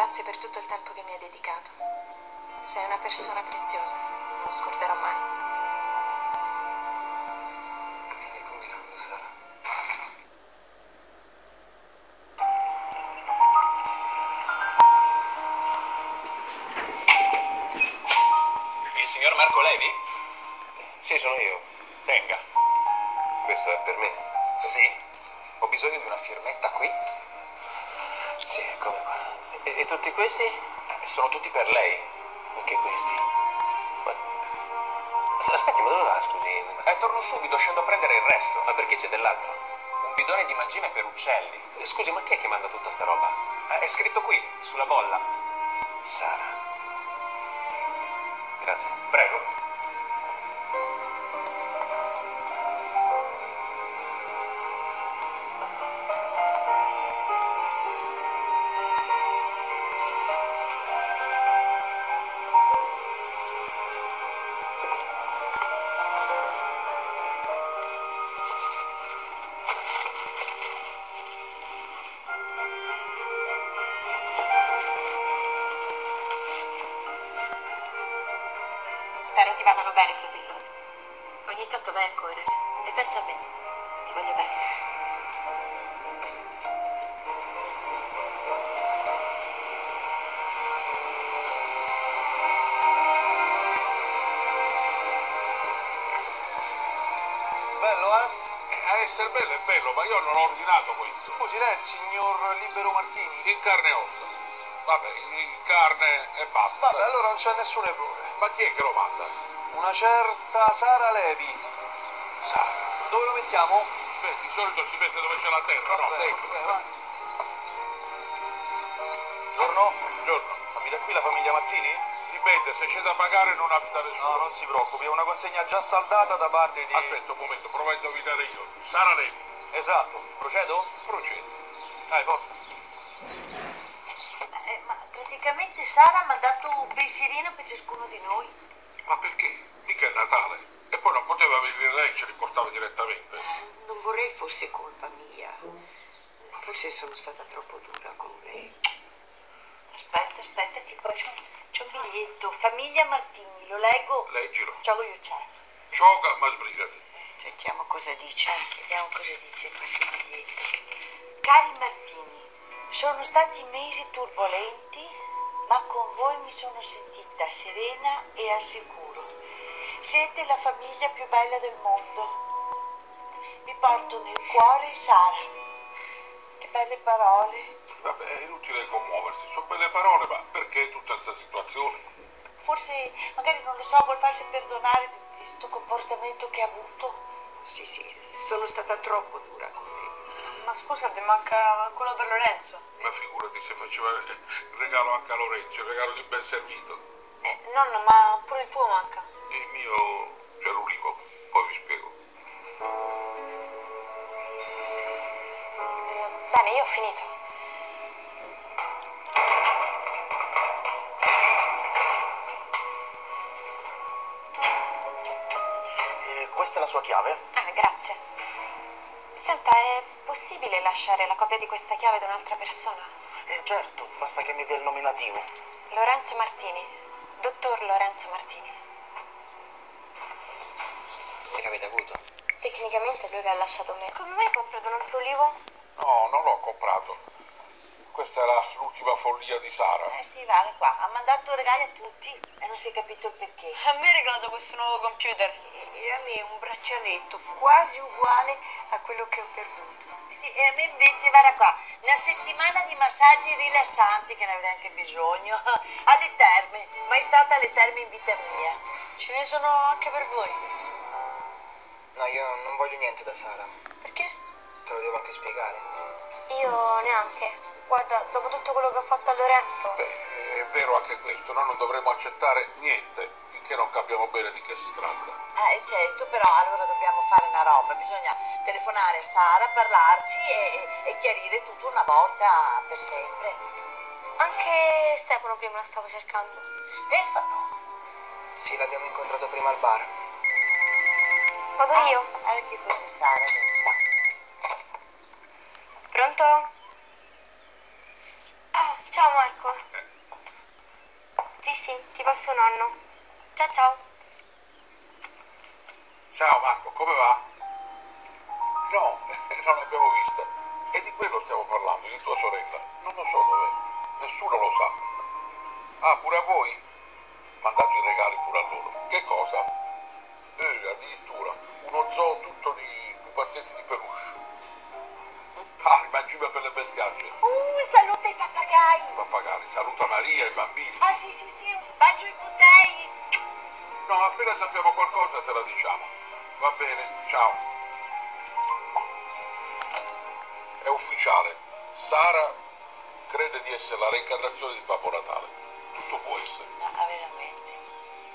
Grazie per tutto il tempo che mi hai dedicato. Sei una persona preziosa, non lo scorderò mai. Che stai combinando, Sara? Il signor Marco Levi? Sì, sono io. Tenga. Questo è per me? Sì. Ho bisogno di una firmetta qui. Sì, come qua. E tutti questi? Sono tutti per lei. Anche questi? Ma... Aspetti, ma dove va, scusi? Torno subito, scendo a prendere il resto. Ma perché c'è dell'altro? Un bidone di mangime per uccelli. Scusi, ma chi è che manda tutta sta roba? È scritto qui, sulla bolla. Sara. Grazie. Prego. Spero ti vadano bene, fratellone. Ogni tanto vai a correre e pensa a me. Ti voglio bene. Bello, eh? A essere bello è bello, ma io non ho ordinato questo. Scusi, lei è il signor Libero Martini? In carne e ossa. Vabbè, in carne e basta. Vabbè, allora non c'è nessun errore. Ma chi è che lo manda? Una certa Sara Levi. Sa. Dove lo mettiamo? Beh, di solito si mette dove c'è la terra, no? Vabbè, Ecco. vabbè, vai. Buongiorno. Buongiorno. Abita qui la famiglia Martini? Dipende, se c'è da pagare non abita nessuno. No, non si preoccupi, è una consegna già saldata da parte di... Aspetta un momento, provo a indovinare io. Sara Levi. Esatto. Procedo? Procedi. Dai, forza. Ma praticamente Sara ha mandato un pensierino per ciascuno di noi. Ma perché? Mica è Natale. E poi non poteva venire lei, ce li portava direttamente. Non vorrei fosse colpa mia. Forse sono stata troppo dura con lei. Aspetta, che poi c'è un biglietto. Famiglia Martini, lo leggo. Leggilo. Gioco io c'è. Gioca, ma sbrigati. Sentiamo cosa dice. Vediamo cosa dice questo biglietto. Cari Martini, sono stati mesi turbolenti, ma con voi mi sono sentita serena e al sicuro. Siete la famiglia più bella del mondo. Vi porto nel cuore Sara. Che belle parole. Vabbè, è inutile commuoversi, sono belle parole, ma perché tutta questa situazione? Forse, magari non lo so, vuol farsi perdonare di questo comportamento che ha avuto. Sì, sono stata troppo dura con lei. Ma scusa, ti manca quello per Lorenzo. Ma figurati se faceva il regalo anche a Lorenzo, il regalo di ben servito. Nonno, ma pure il tuo manca. Il mio c'è l'unico, poi vi spiego. Bene, io ho finito. Questa è la sua chiave? Ah, grazie. Senta, è possibile lasciare la copia di questa chiave ad un'altra persona? Certo, basta che mi dia il nominativo. Lorenzo Martini. Dottor Lorenzo Martini. Che avete avuto? Tecnicamente lui che ha lasciato me. Come mai hai comprato un altro olivo? No, non l'ho comprato. Questa è l'ultima follia di Sara. Sì, vale qua. Ha mandato regali a tutti e non si è capito il perché. A me ha regalato questo nuovo computer. E a me un braccialetto quasi uguale a quello che ho perduto. Sì, e a me invece, guarda qua, una settimana di massaggi rilassanti, che ne avrei anche bisogno, alle terme. Mai stata alle terme in vita mia. Ce ne sono anche per voi. No, io non voglio niente da Sara. Perché? Te lo devo anche spiegare. Io neanche. Guarda, dopo tutto quello che ho fatto a Lorenzo. Beh, è vero anche questo, noi non dovremmo accettare niente finché non capiamo bene di che si tratta. Certo, però allora dobbiamo fare una roba. Bisogna telefonare a Sara, parlarci e chiarire tutto una volta per sempre. Anche Stefano prima la stavo cercando. Stefano? Sì, l'abbiamo incontrato prima al bar. Vado io. Anche fosse Sara, non sa. Pronto? Ah, ciao Marco. sì, ti passo nonno. Ciao ciao. Ciao Marco, come va? No, non l'abbiamo vista. E di quello stiamo parlando, di tua sorella. Non lo so dov'è. Nessuno lo sa. Ah, pure a voi? Mandate i regali pure a loro. Che cosa? Addirittura. Uno zoo tutto di pupazzetti di peluche. Ah, il mangime per le bestiacce. Saluta i pappagalli. Pappagalli, saluta Maria e i bambini. Ah, sì, sì, sì, un bacio ai buttei. No, appena sappiamo qualcosa te la diciamo. Va bene, ciao. È ufficiale. Sara crede di essere la reincarnazione di Babbo Natale. Tutto può essere.